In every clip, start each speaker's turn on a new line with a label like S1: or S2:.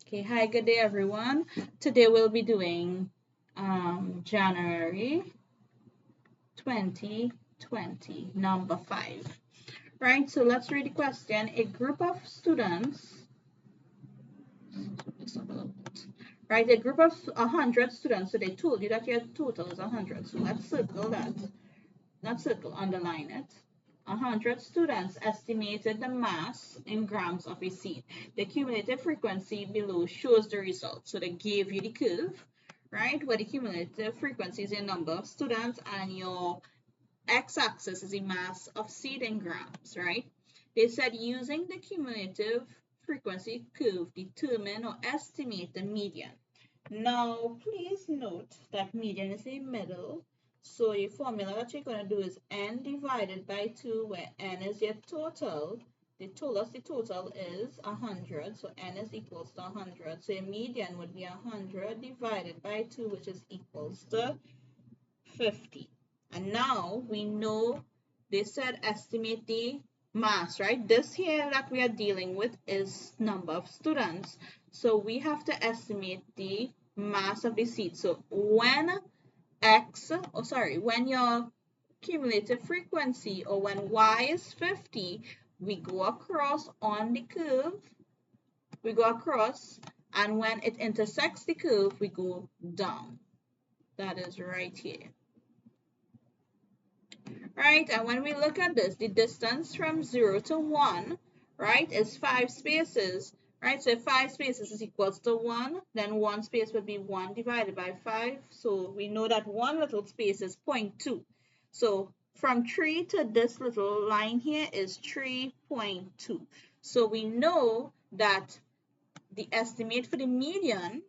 S1: Okay, hi, good day everyone. Today we'll be doing January 2020, number 5. Right, so let's read the question. A group of students, right, a group of 100 students, so they told you that your total is 100, so let's circle that. Not circle, underline it. 100 students estimated the mass in grams of a seed. The cumulative frequency below shows the result. So they gave you the curve, right, where the cumulative frequency is a number of students and your x-axis is the mass of seed in grams, right? They said using the cumulative frequency curve, determine or estimate the median. Now, please note that median is a middle. So your formula that you're going to do is n divided by 2, where n is your total. They told us the total is 100, so n is equals to 100. So your median would be 100 divided by 2, which is equals to 50. And now we know they said estimate the mass, right? This here that we are dealing with is number of students. So we have to estimate the mass of the seed. So when when your cumulative frequency or when y is 50, we go across on the curve, and when it intersects the curve, we go down. That is right here. Right, and when we look at this, the distance from 0 to 1, right, is 5 spaces, right? So if 5 spaces is equals to 1, then 1 space would be 1 divided by 5. So we know that one little space is 0.2. So from 3 to this little line here is 3.2. So we know that the estimate for the median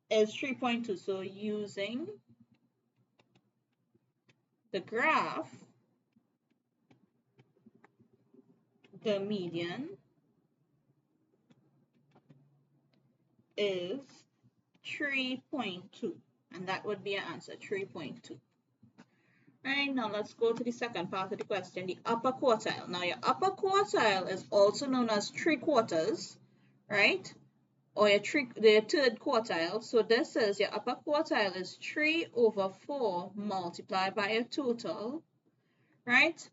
S1: is 3.2. So using the graph, the median is 3.2, and that would be an answer, 3.2. Right, now let's go to the second part of the question, the upper quartile. Now your upper quartile is also known as 3/4, right? Or the third quartile. So this is your upper quartile is 3/4 multiplied by a total, right?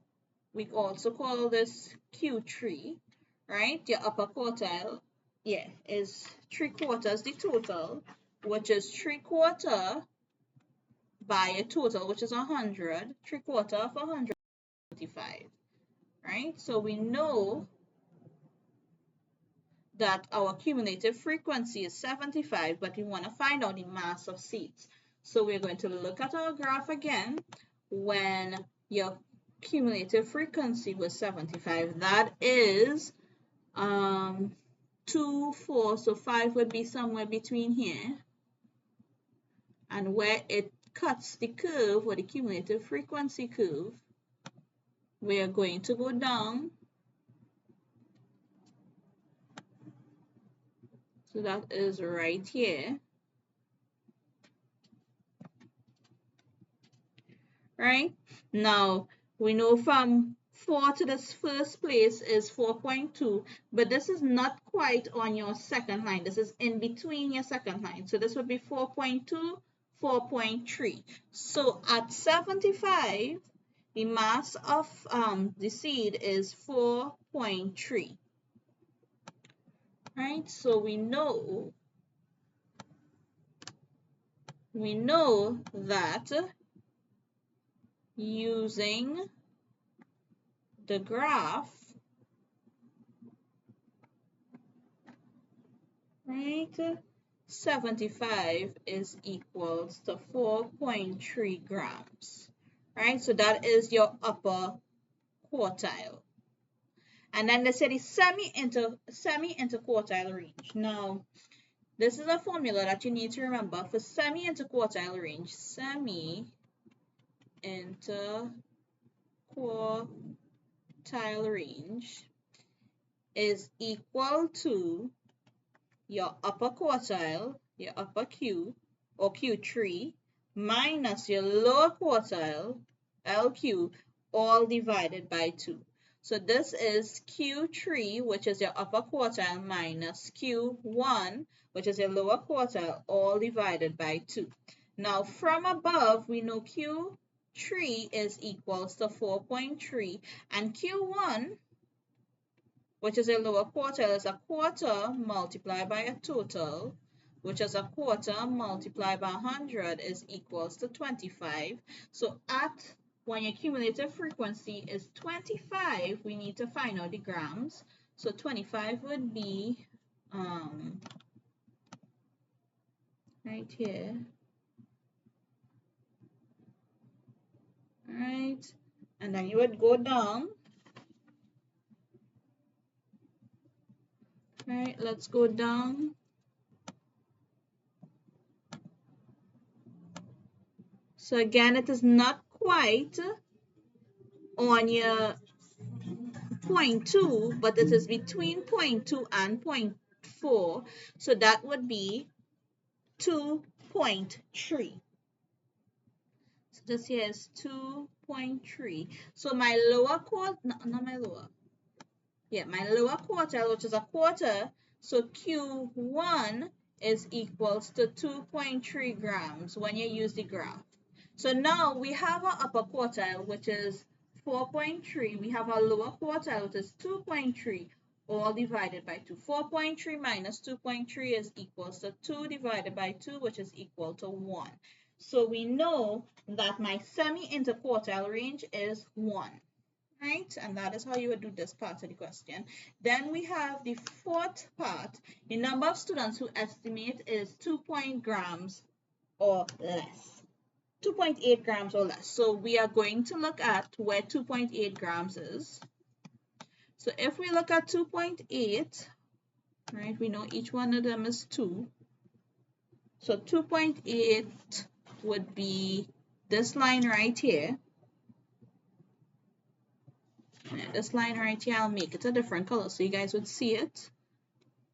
S1: We also call this Q3, right? Your upper quartile, yeah, is 3/4 the total, which is 3/4 by a total, which is 100. 3/4 of 125, right? So we know that our cumulative frequency is 75, but we want to find out the mass of seeds. So we're going to look at our graph again when your cumulative frequency was 75. That is 2, 4, so 5 would be somewhere between here. And where it cuts the curve, or the cumulative frequency curve, we are going to go down. So that is right here. Right? Now, we know from 4 to this first place is 4.2, but this is not quite on your second line. This is in between your second line. So this would be 4.2, 4.3. So at 75, the mass of the seed is 4.3. Right? So we know that using the graph, right, 75 is equals to 4.3 grams, right? So that is your upper quartile. And then they say the semi-interquartile range. Now, this is a formula that you need to remember for semi-interquartile range. Semi-interquartile range is equal to your upper quartile, your upper Q, or Q3, minus your lower quartile, LQ, all divided by 2. So this is Q3, which is your upper quartile, minus Q1, which is your lower quartile, all divided by 2. Now, from above, we know Q3 is equals to 4.3, and Q1, which is a lower quartile, is a quarter multiplied by a total, which is a quarter multiplied by 100 is equals to 25. So when your cumulative frequency is 25, we need to find out the grams. So 25 would be right here. All right, and then you would go down. All right, let's go down. So again, it is not quite on your 0.2, but it is between 0.2 and 0.4. So that would be 2.3. So this here is 2.3. So my lower quartile, not my lower. Yeah, my lower quartile, which is a quarter. So Q1 is equals to 2.3 grams when you use the graph. So now we have our upper quartile, which is 4.3. We have our lower quartile, which is 2.3, all divided by 2. 4.3 minus 2.3 is equals to 2 divided by 2, which is equal to 1. So we know that my semi-interquartile range is 1. Right? And that is how you would do this part of the question. Then we have the fourth part. The number of students who estimate is 2.0 grams or less. 2.8 grams or less. So we are going to look at where 2.8 grams is. So if we look at 2.8, right, we know each one of them is 2. So 2.8 would be this line right here. And this line right here, I'll make it a different color so you guys would see it.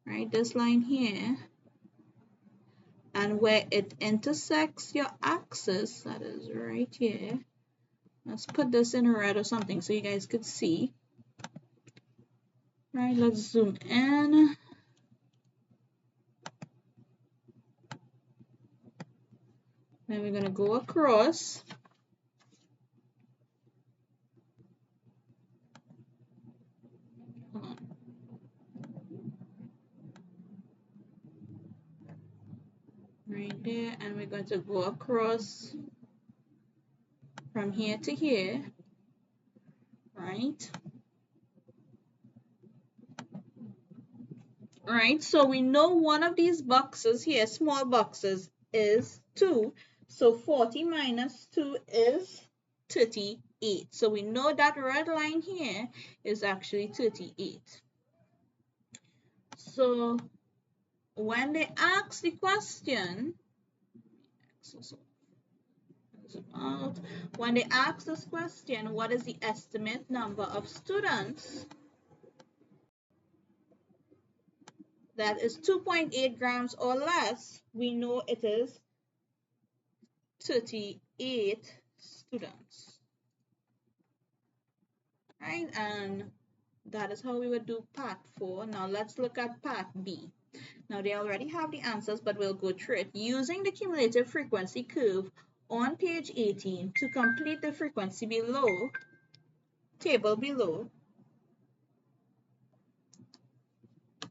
S1: Right, this line here. And where it intersects your axis, that is right here. Let's put this in red or something so you guys could see. Right, let's zoom in. Then we're going to go across. Right there, and we're going to go across from here to here, right? Right, so we know one of these boxes here, small boxes, is 2. So 40 minus 2 is 38. So we know that red line here is actually 38. So when they ask the question, when they ask this question, what is the estimate number of students that is 2.8 grams or less, we know it is 38 students. Right, and that is how we would do part 4. Now let's look at part B. Now they already have the answers, but we'll go through it. Using the cumulative frequency curve on page 18 to complete the frequency below, table below,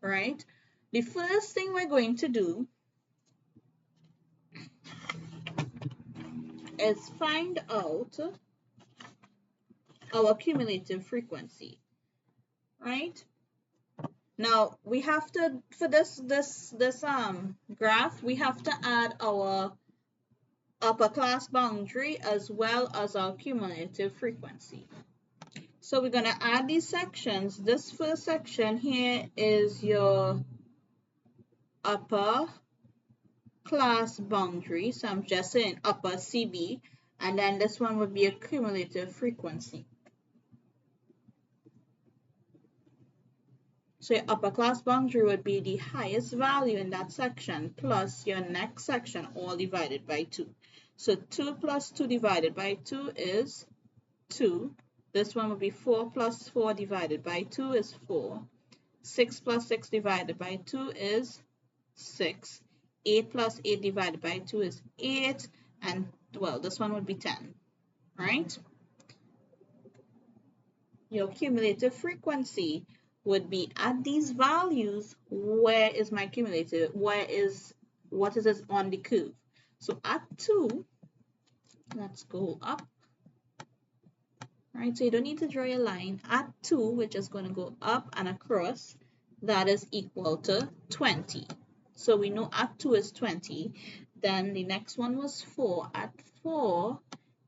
S1: right? The first thing we're going to do is find out our cumulative frequency, right? Now we have to, for this graph, we have to add our upper class boundary as well as our cumulative frequency. So we're going to add these sections. This first section here is your upper class boundary. So I'm just saying upper CB. And then this one would be a cumulative frequency. So your upper class boundary would be the highest value in that section plus your next section, all divided by 2. So 2 plus 2 divided by 2 is 2. This one would be 4 plus 4 divided by 2 is 4. 6 plus 6 divided by 2 is 6. 8 plus 8 divided by 2 is 8. And, well, this one would be 10, right? Your cumulative frequency would be at these values, where is my cumulative? What is this on the curve? So at 2, let's go up. Right, so you don't need to draw a line. At 2, we're just going to go up and across. That is equal to 20. So we know at 2 is 20. Then the next one was 4. At 4,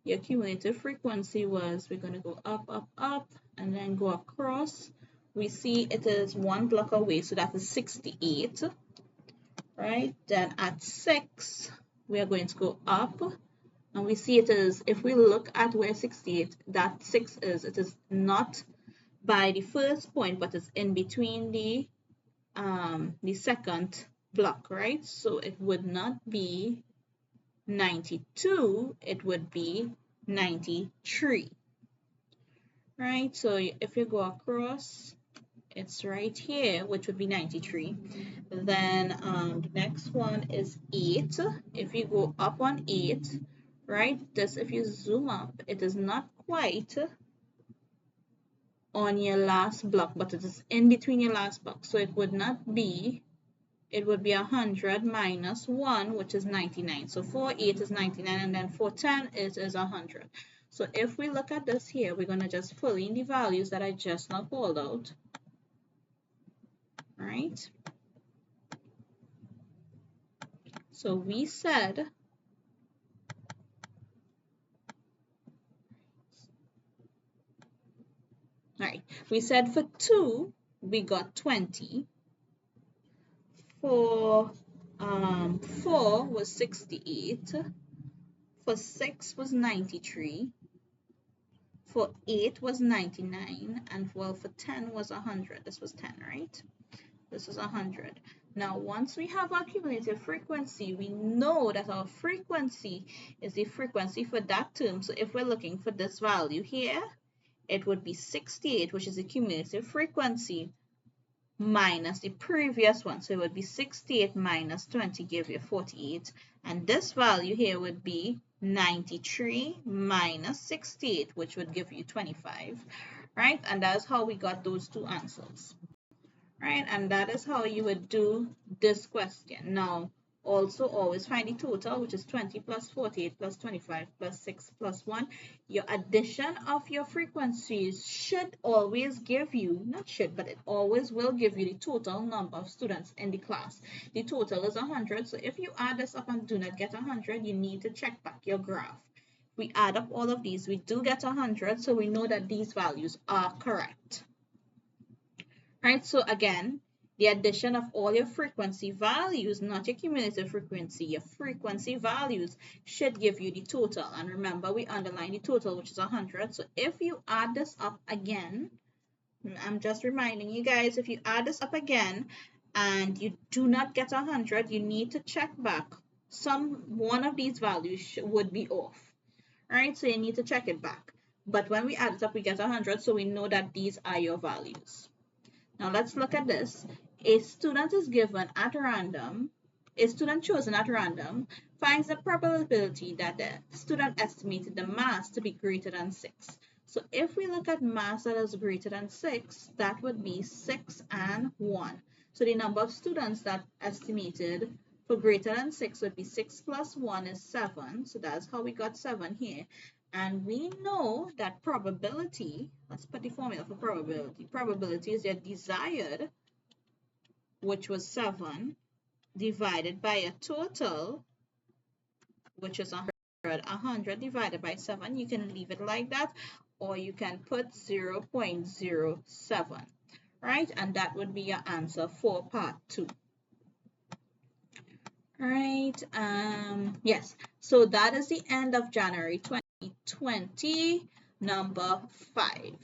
S1: your cumulative frequency was, we're going to go up, up, up, and then go across. We see it is 1 block away, so that is 68. Right, then at 6, we are going to go up. And we see it is, if we look at where 68, that 6 is, it is not by the first point, but it's in between the second block, right? So it would not be 92, it would be 93, right? So if you go across, it's right here, which would be 93. Then the next one is 8. If you go up on 8, right, this, if you zoom up, it is not quite on your last block, but it is in between your last block. So it would not be, it would be 100 minus 1, which is 99. So 4/8 is 99, and then 4/10 is 100. So if we look at this here, we're going to just fill in the values that I just now called out, right? So we said, right, we said for 2, we got 20. For 4 was 68. For 6 was 93. For 8 was 99. And well, for 10 was 100. This was 10, right? This is 100. Now, once we have our cumulative frequency, we know that our frequency is the frequency for that term. So if we're looking for this value here, it would be 68, which is the cumulative frequency, minus the previous one. So it would be 68 minus 20 give you 48. And this value here would be 93 minus 68, which would give you 25, right? And that's how we got those two answers, right? And that is how you would do this question. Now, also always find the total, which is 20 plus 48 plus 25 plus 6 plus 1. Your addition of your frequencies should always give you, not should, but it always will give you the total number of students in the class. The total is 100. So if you add this up and do not get 100, you need to check back your graph. We add up all of these, we do get 100, so we know that these values are correct. Right, so again, the addition of all your frequency values, not your cumulative frequency, your frequency values should give you the total. And remember, we underline the total, which is 100. So if you add this up again, I'm just reminding you guys, if you add this up again and you do not get 100, you need to check back. One of these values would be off. All right, so you need to check it back. But when we add it up, we get 100, so we know that these are your values. Now let's look at this. A student is given at random, a student chosen at random finds the probability that the student estimated the mass to be greater than 6. So if we look at mass that is greater than 6, that would be 6 and 1. So the number of students that estimated for greater than 6 would be 6 plus 1 is 7. So that's how we got 7 here. And we know that probability, let's put the formula for probability. Probability is your desired, which was 7, divided by a total, which is 100. 100 divided by 7, you can leave it like that, or you can put 0.07, right? And that would be your answer for part 2. Right, yes, so that is the end of January 2020, number 5.